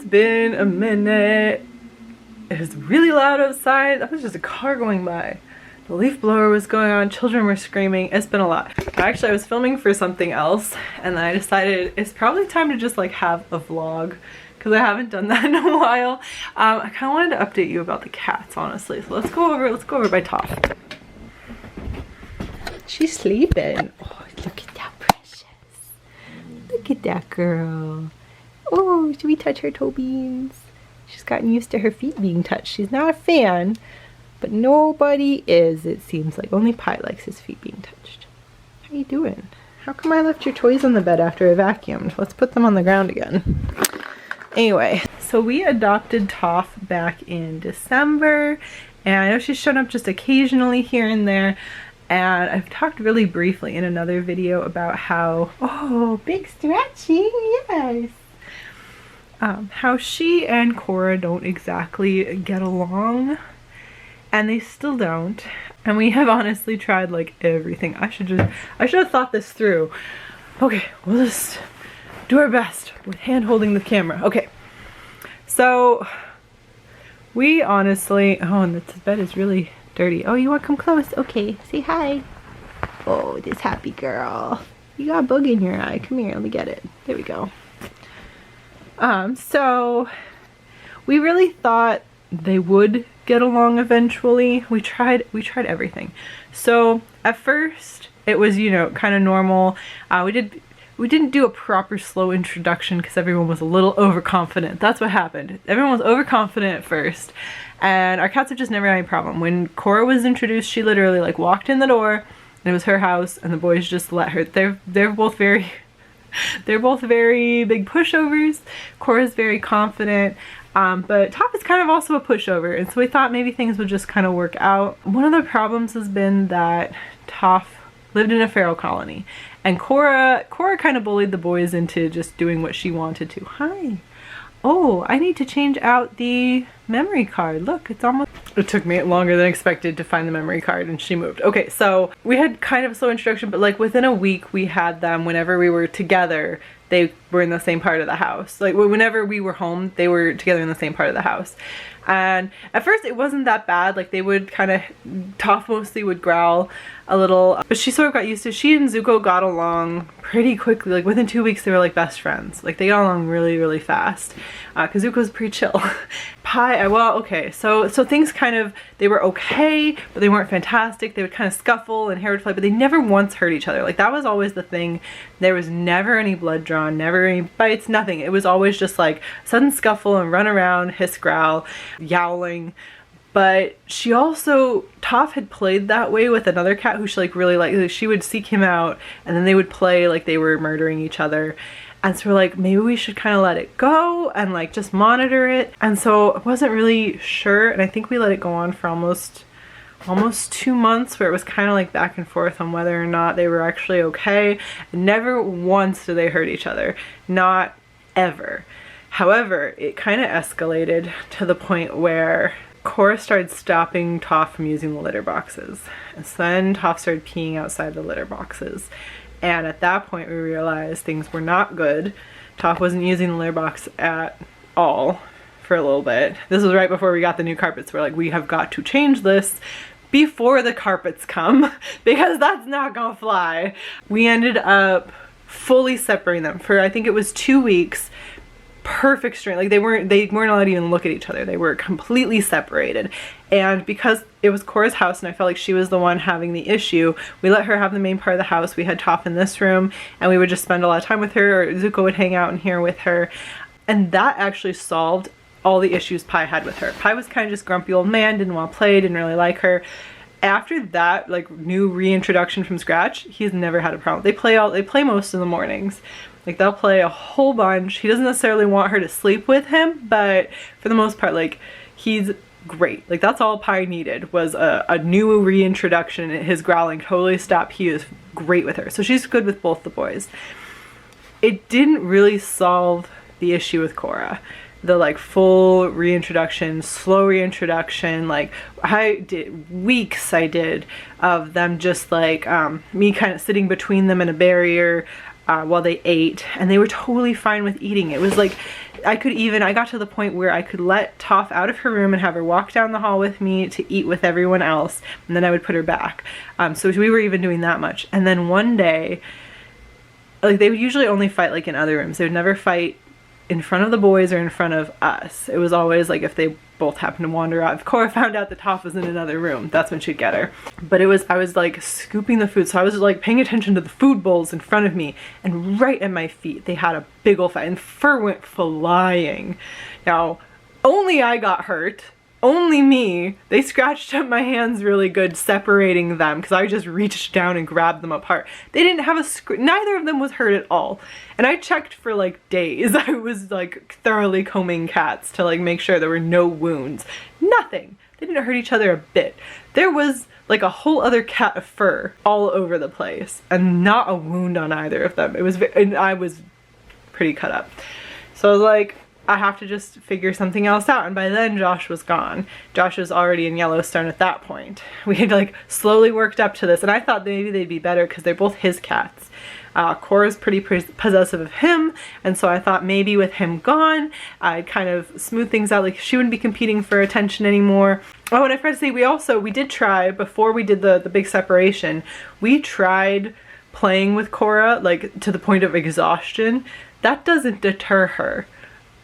been a minute. It is really loud outside. That was just a car going by. The leaf blower was going on, children were screaming. It's been a lot. Actually, I was filming for something else and then I decided it's probably time to just like have a vlog because I haven't done that in a while. I kind of wanted to update you about the cats, honestly. So let's go over by Toph. She's sleeping. Oh, look at that, precious. Look at that girl. Oh, should we touch her toe beans? She's gotten used to her feet being touched. She's not a fan, but nobody is, it seems like. Only Pi likes his feet being touched. How you doing? How come I left your toys on the bed after I vacuumed? Let's put them on the ground again. Anyway, so we adopted Toph back in December, and I know she's shown up just occasionally here and there, and I've talked really briefly in another video about how, oh, big stretching, yes! How she and Cora don't exactly get along, and they still don't, and we have honestly tried like everything. I should have thought this through. Okay, we'll just do our best with hand holding the camera. Okay, so we honestly, oh, and this bed is really dirty. Oh, you want to come close? Okay, say hi. Oh, this happy girl. You got a bug in your eye. Come here, let me get it. There we go. So we really thought they would get along eventually. We tried everything. So at first it was, you know, kind of normal. We didn't do a proper slow introduction because everyone was a little overconfident. That's what happened. Everyone was overconfident at first, and our cats have just never had any problem. When Cora was introduced, she literally like walked in the door and it was her house and the boys just let her. They're both very big pushovers. Cora's very confident, but Toph is kind of also a pushover, and so we thought maybe things would just kind of work out. One of the problems has been that Toph lived in a feral colony, and Cora kind of bullied the boys into just doing what she wanted to. Hi. Oh, I need to change out the memory card. Look, it's almost... It took me longer than expected to find the memory card and she moved. Okay, so we had kind of a slow introduction, but like within a week we had them. Whenever we were together, they were in the same part of the house. Like whenever we were home, they were together in the same part of the house. And at first it wasn't that bad. Like they would kind of, Toph mostly would growl a little, but she sort of got used to it. She and Zuko got along pretty quickly. Like within 2 weeks they were like best friends. Like they got along really fast, because Zuko's pretty chill. Pi, well, okay, so things kind of, they were okay, but they weren't fantastic. They would kind of scuffle and hair would fly, but they never once hurt each other. Like that was always the thing. There was never any blood drawn, never any bites, nothing. It was always just like sudden scuffle and run around, hiss, growl, yowling. But she also, Toph had played that way with another cat who she like really liked. She would seek him out and then they would play like they were murdering each other. And so we're like, maybe we should kind of let it go and like just monitor it. And so I wasn't really sure, and I think we let it go on for almost 2 months, where it was kind of like back and forth on whether or not they were actually okay. Never once did they hurt each other, not ever. However, it kind of escalated to the point where Cora started stopping Toph from using the litter boxes, and so then Toph started peeing outside the litter boxes. And at that point we realized things were not good. Toph wasn't using the litter box at all for a little bit. This was right before we got the new carpets. We're like, we have got to change this before the carpets come because that's not gonna fly. We ended up fully separating them for, I think it was 2 weeks. Perfect strength. Like they weren't allowed to even look at each other. They were completely separated. And because it was Cora's house and I felt like she was the one having the issue, we let her have the main part of the house. We had Toph in this room and we would just spend a lot of time with her, or Zuko would hang out in here with her. And that actually solved all the issues Pi had with her. Pi was kind of just grumpy old man, didn't want to play, didn't really like her. After that, like new reintroduction from scratch, he's never had a problem. They play most of the mornings. Like they'll play a whole bunch. He doesn't necessarily want her to sleep with him, but for the most part, like he's great. Like that's all Pi needed was a new reintroduction. His growling totally stopped. He is great with her. So she's good with both the boys. It didn't really solve the issue with Cora. The like full reintroduction, slow reintroduction, like I did weeks of them just like me kind of sitting between them in a barrier while they ate, and they were totally fine with eating. It was like I got to the point where I could let Toph out of her room and have her walk down the hall with me to eat with everyone else, and then I would put her back. So we were even doing that much. And then one day, like, they would usually only fight like in other rooms. They would never fight in front of the boys or in front of us. It was always like if they both happened to wander out. If Cora found out that Toph was in another room, that's when she'd get her. But I was like scooping the food, so I was like paying attention to the food bowls in front of me, and right at my feet they had a big old fight, and fur went flying. Now, only I got hurt. Only me. They scratched up my hands really good separating them because I just reached down and grabbed them apart. They didn't have neither of them was hurt at all. And I checked for like days. I was like thoroughly combing cats to like make sure there were no wounds. Nothing. They didn't hurt each other a bit. There was like a whole other cat of fur all over the place and not a wound on either of them. And I was pretty cut up. So I was like, I have to just figure something else out. And by then Josh was gone. Josh was already in Yellowstone at that point. We had like slowly worked up to this, and I thought maybe they'd be better because they're both his cats. Cora's pretty possessive of him, and so I thought maybe with him gone, I'd kind of smooth things out. Like, she wouldn't be competing for attention anymore. Oh, and I forgot to say, we did try, before we did the big separation, we tried playing with Cora, like, to the point of exhaustion. That doesn't deter her.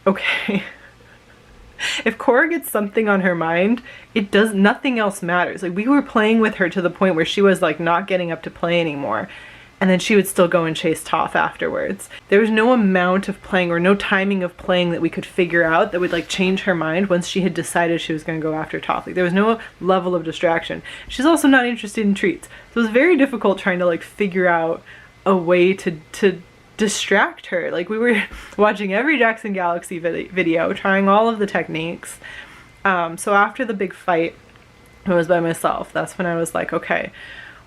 Okay. If Cora gets something on her mind, nothing else matters. Like, we were playing with her to the point where she was like not getting up to play anymore, and then she would still go and chase Toph afterwards. There was no amount of playing or no timing of playing that we could figure out that would like change her mind once she had decided she was going to go after Toph. Like, there was no level of distraction. She's also not interested in treats. So it was very difficult trying to like figure out a way to distract her. Like, we were watching every Jackson Galaxy video, trying all of the techniques. So after the big fight, I was by myself. That's when I was like, okay,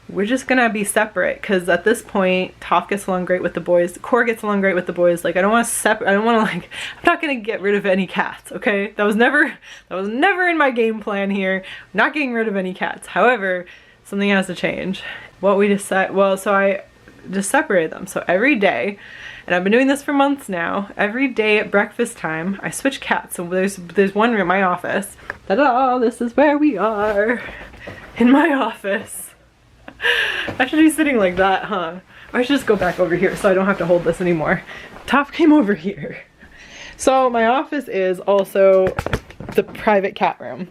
we're just gonna be separate, because at this point Toph gets along great with the boys, Cora gets along great with the boys. Like, I don't want to I'm not gonna get rid of any cats, okay? That was never in my game plan here. I'm not getting rid of any cats. However, something has to change. What we decide, well, so I just separated them. So every day, and I've been doing this for months now, every day at breakfast time I switch cats. So there's one room, my office. Ta-da! This is where we are, in my office. I should be sitting like that, huh? I should just go back over here so I don't have to hold this anymore. Toph came over here. So my office is also the private cat room.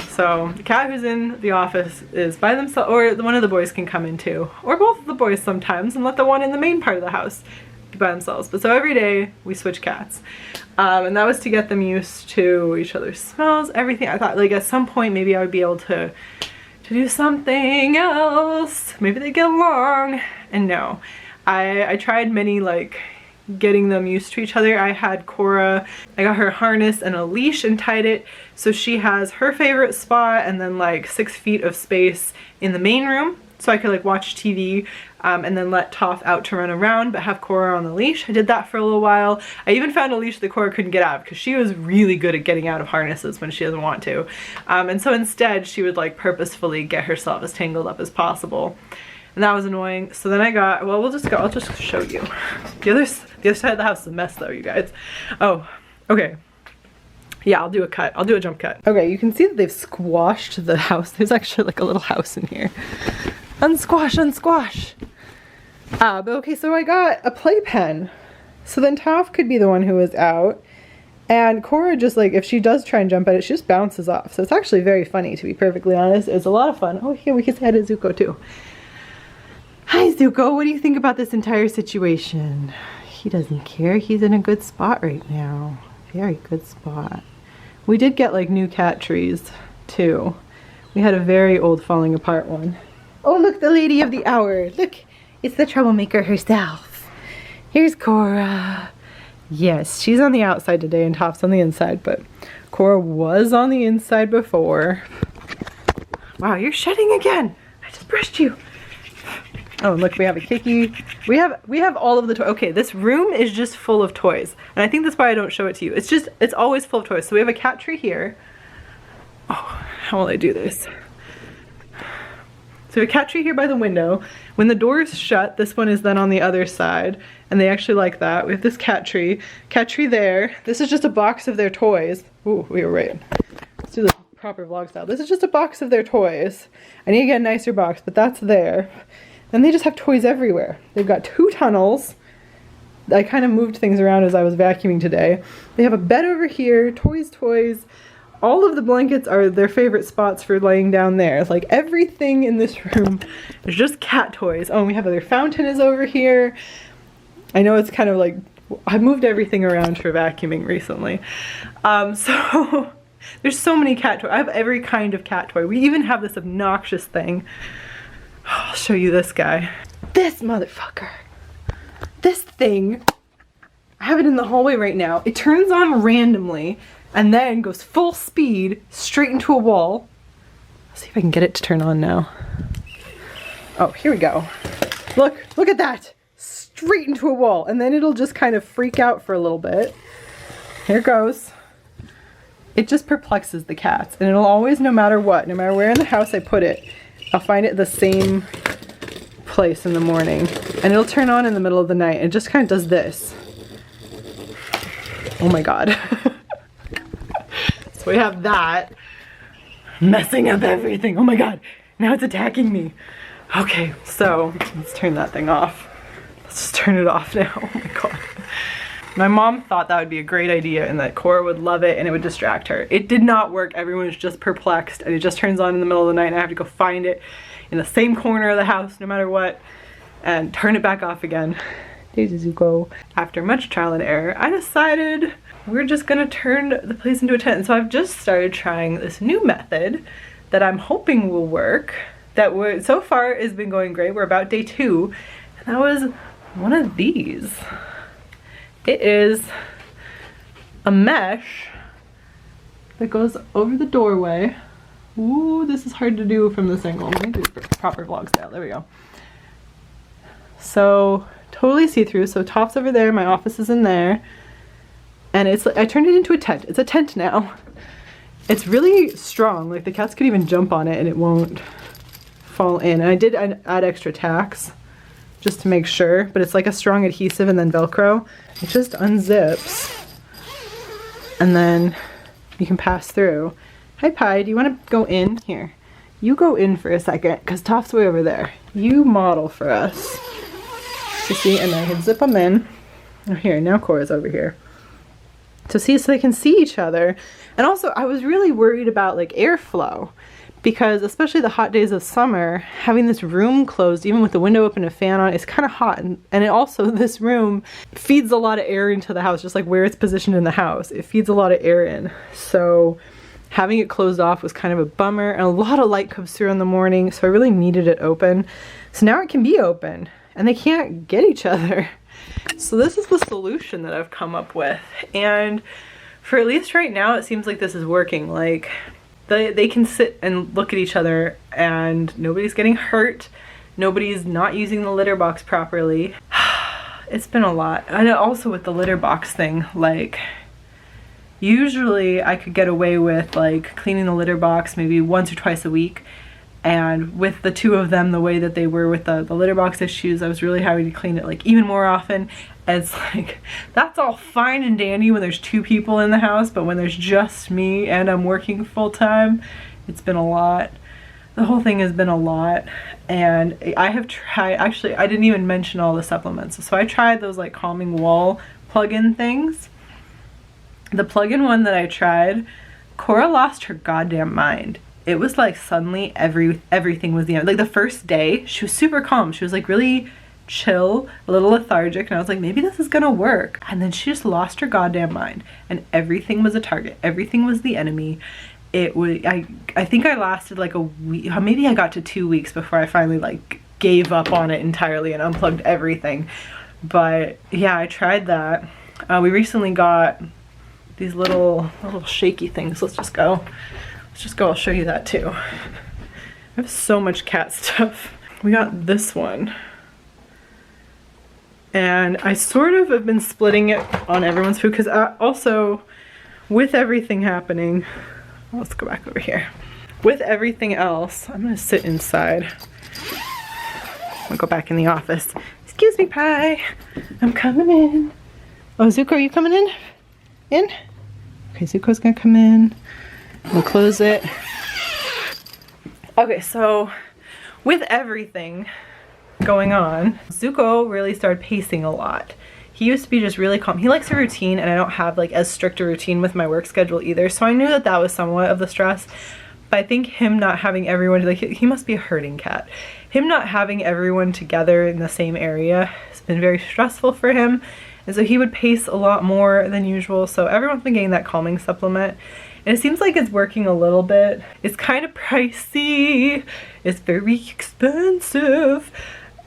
So the cat who's in the office is by themselves, or one of the boys can come in too, or both of the boys sometimes, and let the one in the main part of the house be by themselves. But so every day we switch cats, and that was to get them used to each other's smells, everything. I thought like at some point maybe I would be able to do something else. Maybe they get along. And no, I tried many like getting them used to each other. I had Cora, I got her harness and a leash and tied it so she has her favorite spot and then like 6 feet of space in the main room so I could like watch TV, and then let Toph out to run around but have Cora on the leash. I did that for a little while. I even found a leash that Cora couldn't get out of because she was really good at getting out of harnesses when she doesn't want to, and so instead she would like purposefully get herself as tangled up as possible. And that was annoying. So then I got, well, I'll just show you. The other side of the house is a mess though, you guys. Oh, okay. Yeah, I'll do a cut. I'll do a jump cut. Okay, you can see that they've squashed the house. There's actually like a little house in here. Unsquash, unsquash. But okay, so I got a playpen. So then Toph could be the one who is out. And Cora just like, if she does try and jump at it, she just bounces off. So it's actually very funny, to be perfectly honest. It was a lot of fun. Oh, here we can say hi to Zuko too. Hi Zuko, what do you think about this entire situation? He doesn't care. He's in a good spot right now. Very good spot. We did get like new cat trees too. We had a very old falling apart one. Oh look, the lady of the hour. Look, it's the troublemaker herself. Here's Cora. Yes, she's on the outside today and Toph's on the inside, but Cora was on the inside before. Wow, you're shedding again. I just brushed you. Oh, and look, we have a Kiki. We have all of the toys. Okay, this room is just full of toys. And I think that's why I don't show it to you. It's always full of toys. So we have a cat tree here. Oh, how will I do this? So So a cat tree here by the window. When the door is shut, this one is then on the other side. And they actually like that. We have this cat tree there. This is just a box of their toys. Ooh, we were right. Let's do the proper vlog style. This is just a box of their toys. I need to get a nicer box, but that's there. Then they just have toys everywhere. They've got 2 tunnels. I kind of moved things around as I was vacuuming today. They have a bed over here, toys. All of the blankets are their favorite spots for laying down there. It's like everything in this room is just cat toys. Oh, and we have their fountain is over here. I know it's kind of like, I moved everything around for vacuuming recently. So there's so many cat toys. I have every kind of cat toy. We even have this obnoxious thing. I'll show you this guy. This motherfucker. This thing. I have it in the hallway right now. It turns on randomly and then goes full speed straight into a wall. Let's see if I can get it to turn on now. Oh, here we go. Look at that. Straight into a wall, and then it'll just kind of freak out for a little bit. Here it goes. It just perplexes the cats, and it'll always, no matter what, no matter where in the house I put it, I'll find it the same place in the morning, and it'll turn on in the middle of the night. It just kind of does this. Oh my god. So we have that messing up everything. Oh my god, now it's attacking me. Okay, so let's turn that thing off. Let's just turn it off now. Oh my god. My mom thought that would be a great idea and that Cora would love it and it would distract her. It did not work. Everyone was just perplexed, and it just turns on in the middle of the night and I have to go find it in the same corner of the house no matter what and turn it back off again. Daisy go. After much trial and error, I decided we're just gonna turn the place into a tent. And so I've just started trying this new method that I'm hoping will work. So far has been going great. We're about day 2, and that was one of these. It is a mesh that goes over the doorway. Ooh, this is hard to do from this angle. Let me do proper vlog style. There we go. So totally see-through. So top's over there, my office is in there, and I turned it into a tent. It's a tent now. It's really strong. Like the cats could even jump on it and it won't fall in. And I did add extra tacks just to make sure, but it's like a strong adhesive and then Velcro. It just unzips and then you can pass through. Hi Pi, do you want to go in? Here, you go in for a second because Toph's way over there. You model for us. So see, and I can zip them in. Oh, here, now Cora's over here. So see, so they can see each other. And also I was really worried about like airflow, because especially the hot days of summer, having this room closed, even with the window open and a fan on, it's kind of hot. And it also, this room feeds a lot of air into the house, just like where it's positioned in the house. It feeds a lot of air in. So having it closed off was kind of a bummer, and a lot of light comes through in the morning, so I really needed it open. So now it can be open, and they can't get each other. So this is the solution that I've come up with. And for at least right now, it seems like this is working. Like, they can sit and look at each other and nobody's getting hurt. Nobody's not using the litter box properly. It's been a lot. And also with the litter box thing, like usually I could get away with like cleaning the litter box maybe once or twice a week. And with the 2 of them, the way that they were with the litter box issues, I was really having to clean it like even more often. And it's like, that's all fine and dandy when there's 2 people in the house, but when there's just me and I'm working full time, it's been a lot. The whole thing has been a lot. And I have tried, actually, I didn't even mention all the supplements. So I tried those like calming wall plug-in things. The plug-in one that I tried, Cora lost her goddamn mind. It was like suddenly everything was the end. Like the first day, she was super calm. She was like really chill, a little lethargic, and I was like, maybe this is gonna work. And then she just lost her goddamn mind, and everything was a target. Everything was the enemy. It was, I think I lasted like a week, maybe I got to 2 weeks before I finally like gave up on it entirely and unplugged everything. But yeah, I tried that. We recently got these little shaky things. Let's just go, I'll show you that too. I have so much cat stuff. We got this one. And I sort of have been splitting it on everyone's food because also with everything happening, let's go back over here. With everything else, I'm gonna sit inside. I'm gonna go back in the office. Excuse me, Pie. I'm coming in. Oh, Zuko, are you coming in? In? Okay, Zuko's gonna come in. We'll close it. Okay, so with everything going on, Zuko really started pacing a lot. He used to be just really calm. He likes a routine, and I don't have like as strict a routine with my work schedule either, so I knew that that was somewhat of the stress. But I think him not having everyone, like, he must be a herding cat. Him not having everyone together in the same area has been very stressful for him, and so he would pace a lot more than usual. So everyone's been getting that calming supplement, and it seems like it's working a little bit. It's kind of pricey. It's very expensive,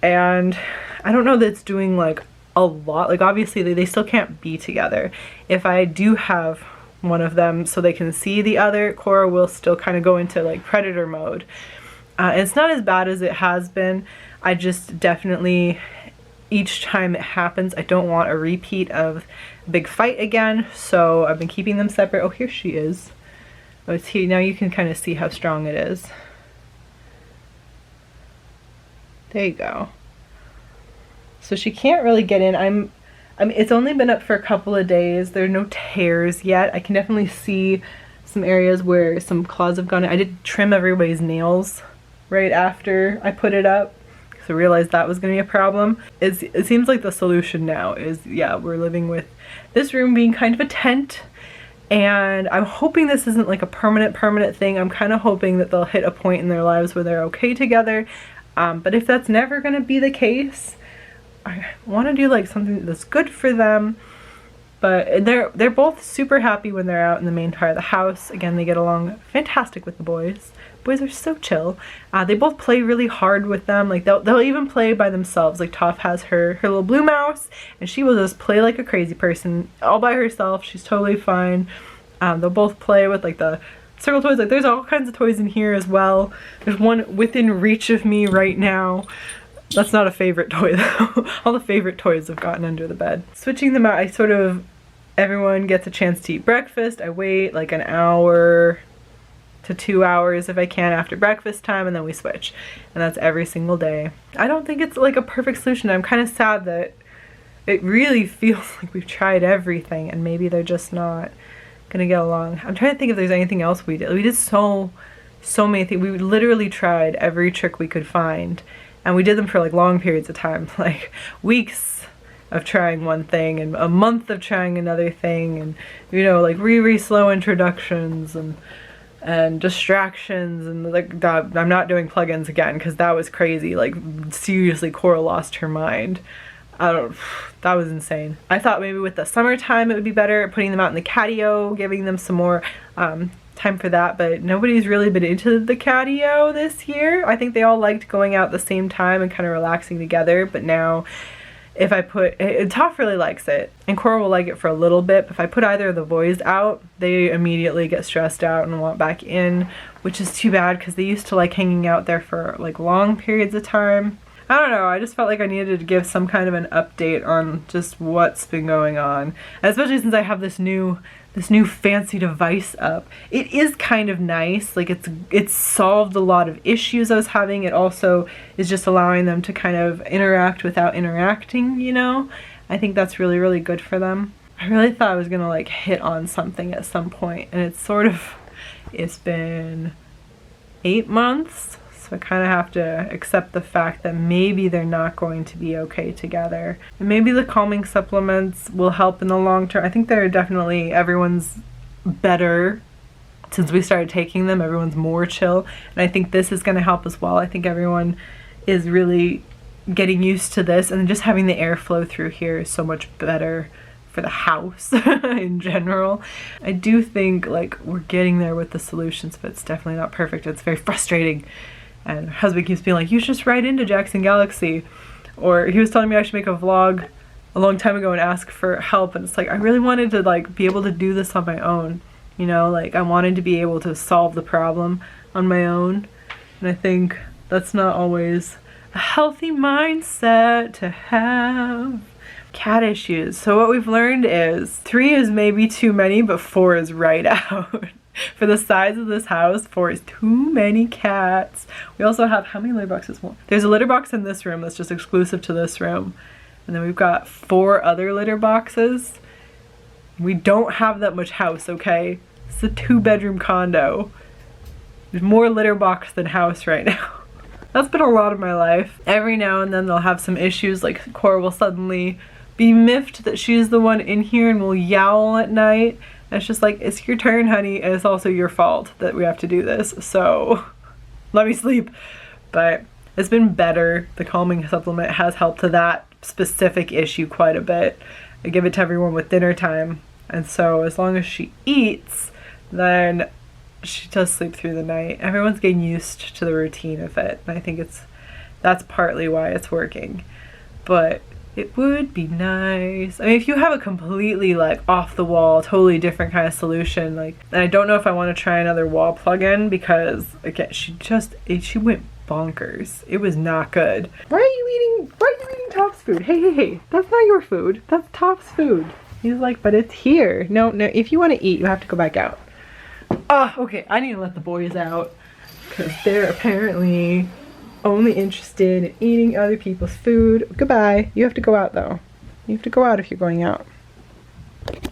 and I don't know that it's doing like a lot. Like, obviously they still can't be together. If I do have one of them so they can see the other, Cora will still kind of go into like predator mode. It's not as bad as it has been. I just definitely, each time it happens, I don't want a repeat of a big fight again, so I've been keeping them separate. Oh, here she is. Oh, it's here. Now you can kind of see how strong it is. There you go. So she can't really get in. I mean, it's only been up for a couple of days. There are no tears yet. I can definitely see some areas where some claws have gone in. I did trim everybody's nails right after I put it up, because I realized that was going to be a problem. It seems like the solution now is, yeah, we're living with this room being kind of a tent, and I'm hoping this isn't like a permanent thing. I'm kind of hoping that they'll hit a point in their lives where they're okay together. But if that's never going to be the case, I want to do like something that's good for them. But they're both super happy when they're out in the main part of the house. Again, they get along fantastic with the boys. Boys are so chill. They both play really hard with them. Like, they'll even play by themselves. Like, Toph has her little blue mouse, and she will just play like a crazy person all by herself. She's totally fine. They'll both play with like the circle toys. Like, there's all kinds of toys in here as well. There's one within reach of me right now. That's not a favorite toy though. All the favorite toys have gotten under the bed. Switching them out, everyone gets a chance to eat breakfast. I wait like an hour to 2 hours if I can after breakfast time, and then we switch. And that's every single day. I don't think it's like a perfect solution. I'm kind of sad that it really feels like we've tried everything and maybe they're just not gonna get along. I'm trying to think if there's anything else we did. We did so many things. We literally tried every trick we could find. And we did them for like long periods of time, like weeks of trying one thing and a month of trying another thing, and, you know, like slow introductions and distractions, and like that. I'm not doing plugins again because that was crazy. Like, seriously, Cora lost her mind. That was insane. I thought maybe with the summertime it would be better, putting them out in the catio, giving them some more time for that, but nobody's really been into the catio this year. I think they all liked going out at the same time and kind of relaxing together, but now if I put, Toph really likes it, and Cora will like it for a little bit, but if I put either of the boys out, they immediately get stressed out and want back in, which is too bad because they used to like hanging out there for like long periods of time. I don't know, I just felt like I needed to give some kind of an update on just what's been going on, and especially since I have this new fancy device up. It is kind of nice. Like, it's solved a lot of issues I was having. It also is just allowing them to kind of interact without interacting, you know? I think that's really, really good for them. I really thought I was gonna like hit on something at some point, and it's been 8 months. So I kind of have to accept the fact that maybe they're not going to be okay together. And maybe the calming supplements will help in the long term. I think they're definitely, everyone's better since we started taking them. Everyone's more chill. And I think this is going to help as well. I think everyone is really getting used to this, and just having the airflow through here is so much better for the house in general. I do think like we're getting there with the solutions, but it's definitely not perfect. It's very frustrating. And my husband keeps being like, you should just write into Jackson Galaxy. Or he was telling me I should make a vlog a long time ago and ask for help. And it's like, I really wanted to like be able to do this on my own. You know, like I wanted to be able to solve the problem on my own. And I think that's not always a healthy mindset to have. Cat issues. So what we've learned is 3 is maybe too many, but 4 is right out. for the size of this house for too many cats. We also have, how many litter boxes? There's a litter box in this room that's just exclusive to this room. And then we've got 4 other litter boxes. We don't have that much house, okay? It's a 2-bedroom condo. There's more litter box than house right now. That's been a lot of my life. Every now and then they'll have some issues, like Cora will suddenly be miffed that she's the one in here and will yowl at night. And it's just like, it's your turn, honey, and it's also your fault that we have to do this, so let me sleep. But it's been better. The calming supplement has helped to that specific issue quite a bit. I give it to everyone with dinner time, and so as long as she eats, then she does sleep through the night. Everyone's getting used to the routine of it, and I think that's partly why it's working. But it would be nice. I mean, if you have a completely like off the wall, totally different kind of solution, like, and I don't know if I want to try another wall plug-in because again, she went bonkers. It was not good. Why are you eating Top's food? Hey, that's not your food. That's Top's food. He's like, but it's here. No, if you want to eat, you have to go back out. Oh, okay, I need to let the boys out because they're apparently only interested in eating other people's food. Goodbye. You have to go out though. You have to go out if you're going out.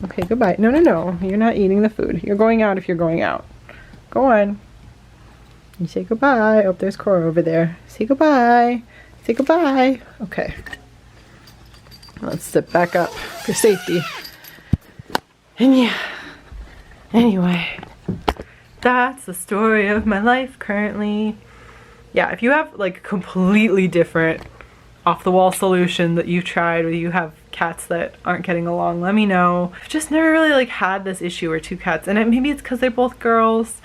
Okay, goodbye. No. You're not eating the food. You're going out if you're going out. Go on. You say goodbye. Oh, there's Cora over there. Say goodbye. Say goodbye. Okay. Let's sit back up for safety. And yeah. Anyway. That's the story of my life currently. Yeah, if you have like a completely different off-the-wall solution that you've tried, or you have cats that aren't getting along, let me know. I've just never really like had this issue where 2 cats, and maybe it's because they're both girls.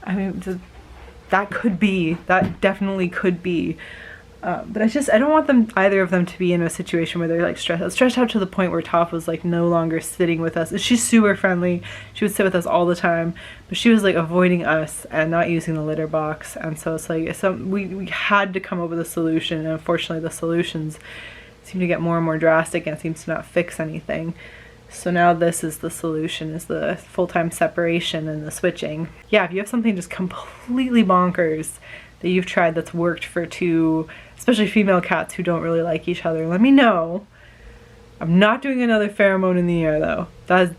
I mean, that could be. That definitely could be. But I don't want either of them to be in a situation where they're like stressed out to the point where Toph was like no longer sitting with us. She's super friendly. She would sit with us all the time, but she was like avoiding us and not using the litter box. And so it's like we had to come up with a solution, and unfortunately the solutions seem to get more and more drastic and it seems to not fix anything. So now this is the solution, is the full-time separation and the switching. Yeah, if you have something just completely bonkers that you've tried that's worked for 2, especially female cats who don't really like each other, let me know. I'm not doing another pheromone in the air though.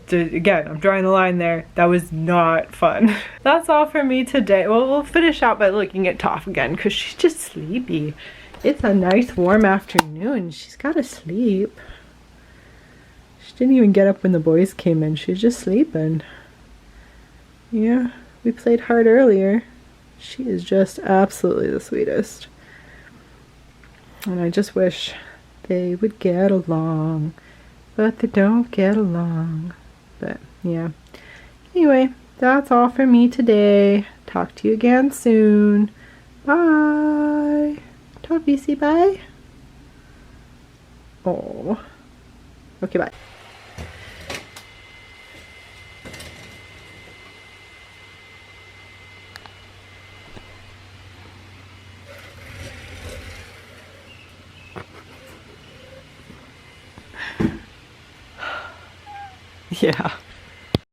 Again, I'm drawing the line there. That was not fun. That's all for me today. Well, we'll finish out by looking at Toph again because she's just sleepy. It's a nice warm afternoon. She's gotta sleep. She didn't even get up when the boys came in. She's just sleeping. Yeah, we played hard earlier. She is just absolutely the sweetest. And I just wish they would get along. But they don't get along. But yeah. Anyway, that's all for me today. Talk to you again soon. Bye. Talk BC, bye. Oh. Okay, bye. Yeah.